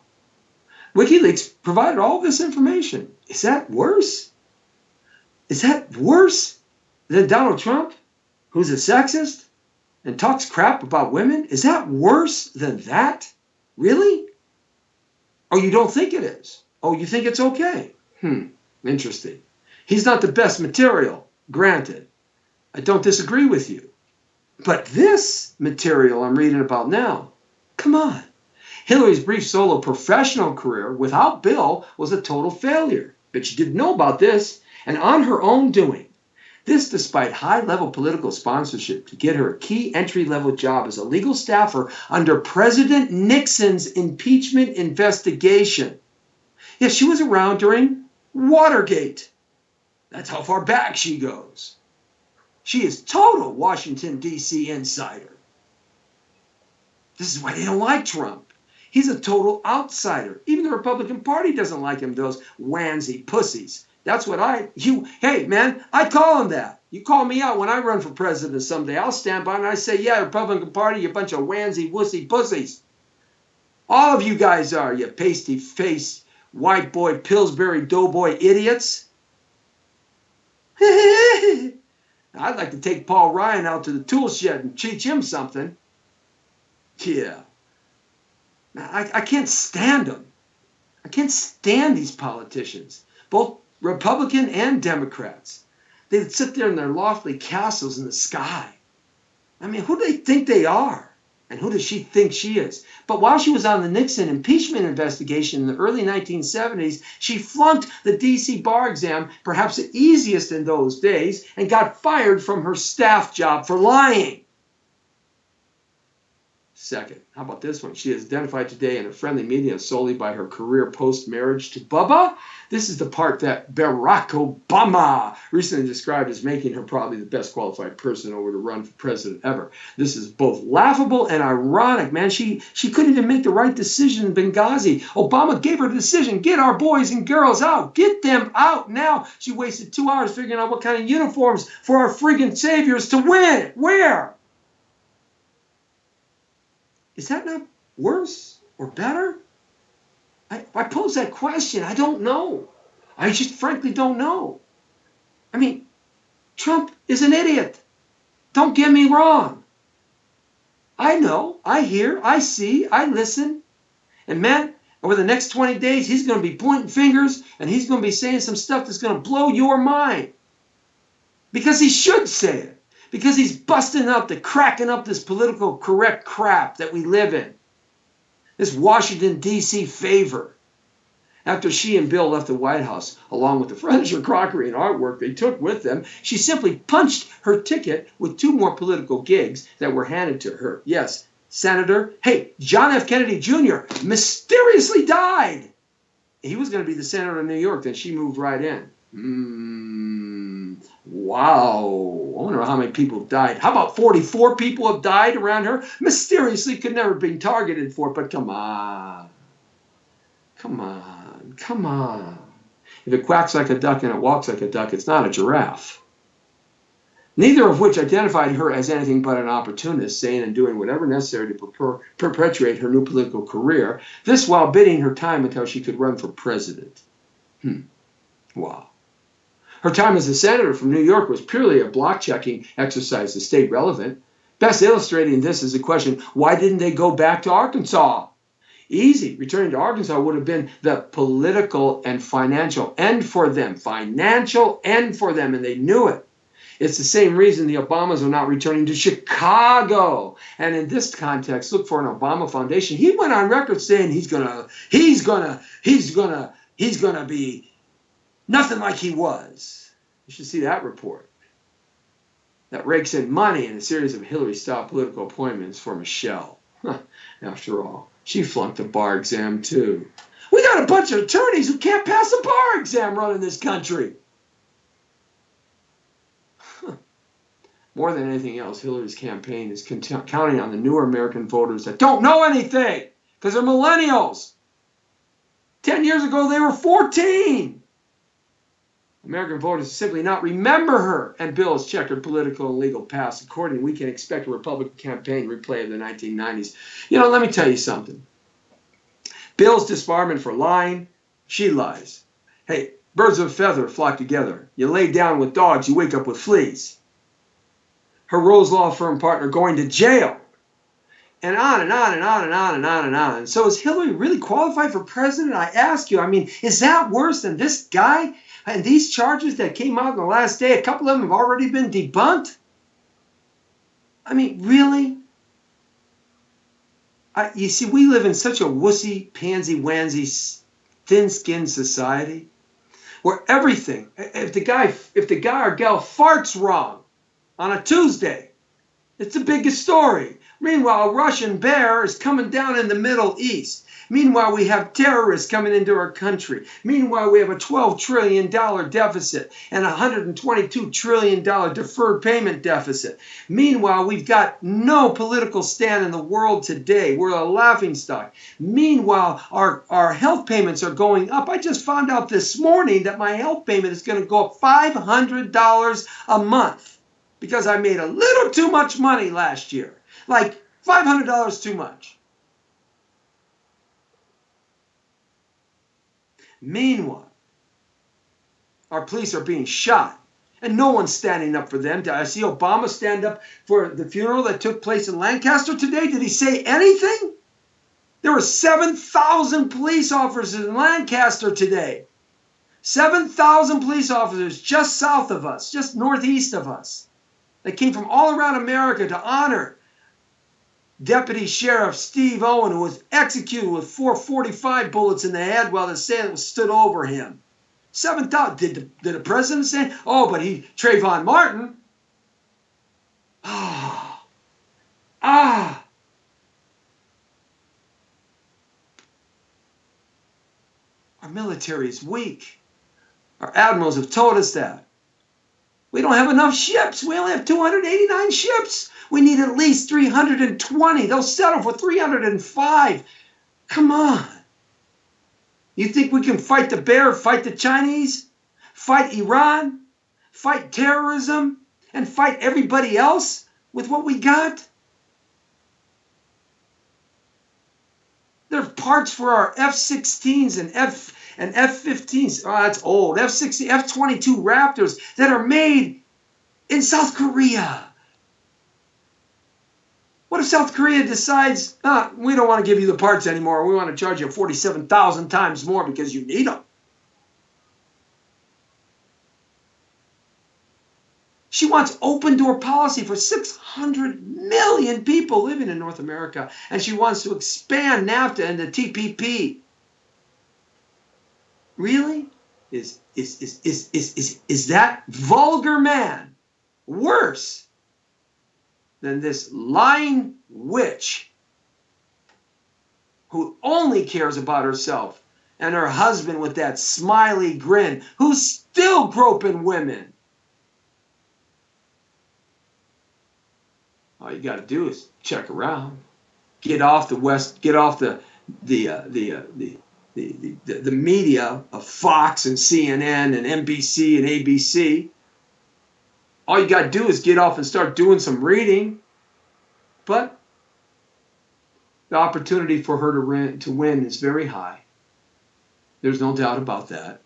S1: WikiLeaks provided all this information. Is that worse? Is that worse than Donald Trump, who's a sexist and talks crap about women? Is that worse than that? Really? Or you don't think it is? Oh, you think it's okay? Interesting. He's not the best material, granted. I don't disagree with you. But this material I'm reading about now, come on. Hillary's brief solo professional career without Bill was a total failure. But she didn't know about this, and on her own doing. This despite high-level political sponsorship to get her a key entry-level job as a legal staffer under President Nixon's impeachment investigation. Yeah, she was around during Watergate. That's how far back she goes. She is total Washington, D.C. insider. This is why they don't like Trump. He's a total outsider. Even the Republican Party doesn't like him, those wansy pussies. That's what hey, man, I call him that. You call me out when I run for president someday. I'll stand by and I say, yeah, Republican Party, you bunch of wansy, wussy pussies. All of you guys are, you pasty-faced, white boy, Pillsbury doughboy idiots. I'd like to take Paul Ryan out to the tool shed and teach him something. Yeah. I can't stand them. I can't stand these politicians, both Republican and Democrats. They sit there in their lofty castles in the sky. I mean, who do they think they are? And who does she think she is? But while she was on the Nixon impeachment investigation in the early 1970s, she flunked the D.C. bar exam, perhaps the easiest in those days, and got fired from her staff job for lying. Second, how about this one? She is identified today in the friendly media solely by her career post-marriage to Bubba. This is the part that Barack Obama recently described as making her probably the best qualified person over to run for president ever. This is both laughable and ironic, man. She couldn't even make the right decision in Benghazi. Obama gave her the decision, get our boys and girls out. Get them out now. She wasted 2 hours figuring out what kind of uniforms for our friggin' saviors to wear. Is that not worse or better? I pose that question. I don't know. I just frankly don't know. I mean, Trump is an idiot. Don't get me wrong. I know, I hear, I see, I listen. And man, over the next 20 days, he's going to be pointing fingers and he's going to be saying some stuff that's going to blow your mind. Because he should say it. Because he's busting up, cracking up this political correct crap that we live in. This Washington, D.C. favor. After she and Bill left the White House, along with the furniture, crockery, and artwork they took with them, she simply punched her ticket with 2 more political gigs that were handed to her. Yes, Senator, John F. Kennedy Jr. mysteriously died. He was going to be the senator of New York, then she moved right in. Wow. I wonder how many people died. How about 44 people have died around her? Mysteriously could never be targeted for it, but come on. If it quacks like a duck and it walks like a duck, it's not a giraffe. Neither of which identified her as anything but an opportunist, saying and doing whatever necessary to perpetuate her new political career, this while bidding her time until she could run for president. Wow. Her time as a senator from New York was purely a block-checking exercise to stay relevant. Best illustrating this is the question, why didn't they go back to Arkansas? Easy. Returning to Arkansas would have been the political and financial end for them. Financial end for them, and they knew it. It's the same reason the Obamas are not returning to Chicago. And in this context, look for an Obama Foundation. He went on record saying he's gonna be nothing like he was. You should see that report. That rakes in money in a series of Hillary-style political appointments for Michelle. After all, she flunked the bar exam too. We got a bunch of attorneys who can't pass a bar exam running this country. More than anything else, Hillary's campaign is counting on the newer American voters that don't know anything because they're millennials. 10 years ago, they were 14. American voters simply not remember her and Bill's checkered political and legal past. Accordingly, we can expect a Republican campaign replay of the 1990s. Let me tell you something. Bill's disbarment for lying, she lies. Hey, birds of a feather flock together. You lay down with dogs, you wake up with fleas. Her Rose Law Firm partner going to jail. And on and on and on and on and on and on. So is Hillary really qualified for president? I ask you, is that worse than this guy? And these charges that came out in the last day, a couple of them have already been debunked? Really? You see, we live in such a wussy, pansy-wansy, thin-skinned society where everything, if the guy or gal farts wrong on a Tuesday, it's the biggest story. Meanwhile, a Russian bear is coming down in the Middle East. Meanwhile, we have terrorists coming into our country. Meanwhile, we have a $12 trillion deficit and a $122 trillion deferred payment deficit. Meanwhile, we've got no political stand in the world today. We're a laughingstock. Meanwhile, our health payments are going up. I just found out this morning that my health payment is going to go up $500 a month because I made a little too much money last year. Like $500 too much. Meanwhile, our police are being shot and no one's standing up for them. Did I see Obama stand up for the funeral that took place in Lancaster today? Did he say anything? There were 7,000 police officers in Lancaster today. 7,000 police officers just south of us, just northeast of us. They came from all around America to honor Deputy Sheriff Steve Owen, who was executed with 445 bullets in the head while the assailant stood over him. 7,000. Did the president say, oh, but Trayvon Martin? Our military is weak. Our admirals have told us that. We don't have enough ships. We only have 289 ships. We need at least 320. They'll settle for 305. Come on. You think we can fight the bear, fight the Chinese, fight Iran, fight terrorism, and fight everybody else with what we got? There are parts for our F-16s and F-15s. Oh, that's old. F-16, F-22 Raptors that are made in South Korea. What if South Korea decides, we don't want to give you the parts anymore. We want to charge you 47,000 times more because you need them. She wants open door policy for 600 million people living in North America. And she wants to expand NAFTA and the TPP. Really? Is that vulgar man worse than this lying witch who only cares about herself and her husband with that smiley grin, who's still groping women? All you got to do is check around, get off the media of Fox and CNN and NBC and ABC. All you got to do is get off and start doing some reading. But the opportunity for her to win is very high. There's no doubt about that.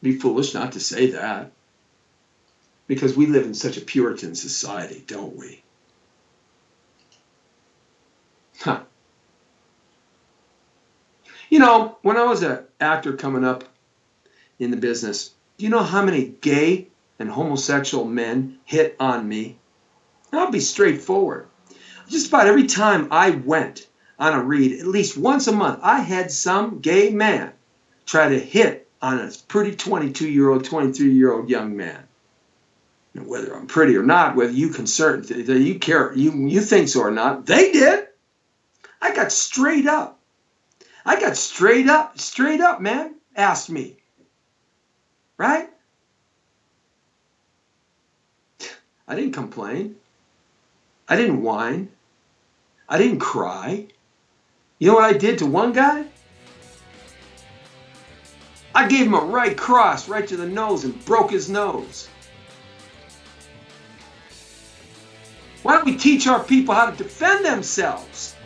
S1: Be foolish not to say that. Because we live in such a Puritan society, don't we? Huh. You know, when I was an actor coming up in the business, do you know how many gay and homosexual men hit on me? I'll be straightforward. Just about every time I went on a read, at least once a month, I had some gay man try to hit on a pretty 22-year-old, 23-year-old young man. Now, whether I'm pretty or not, whether you care, you think so or not, they did. I got straight up, man, asked me. Right? I didn't complain. I didn't whine. I didn't cry. You know what I did to one guy? I gave him a right cross right to the nose and broke his nose. Why don't we teach our people how to defend themselves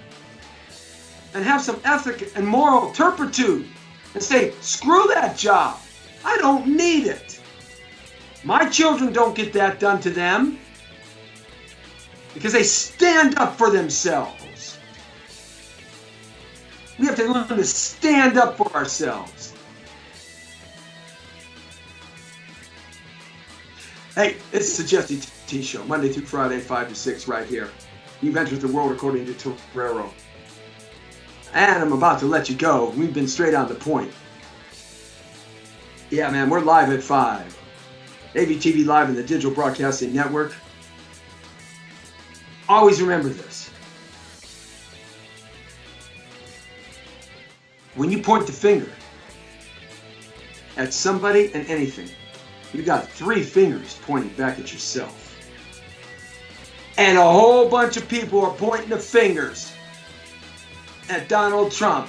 S1: and have some ethic and moral turpitude and say, screw that job. I don't need it. My children don't get that done to them because they stand up for themselves. We have to learn to stand up for ourselves. Hey, it's the Jesse T Show, Monday through Friday, 5 to 6, right here. You've entered the world according to Torero. And I'm about to let you go. We've been straight on the point. Yeah, man, we're live at 5. AVTV Live in the Digital Broadcasting Network. Always remember this. When you point the finger at somebody and anything, you got 3 fingers pointing back at yourself. And a whole bunch of people are pointing the fingers at Donald Trump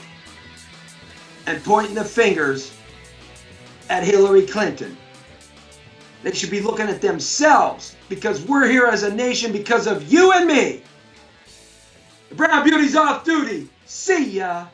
S1: and pointing the fingers at Hillary Clinton. They should be looking at themselves because we're here as a nation because of you and me. The Brown Beauty's off duty. See ya.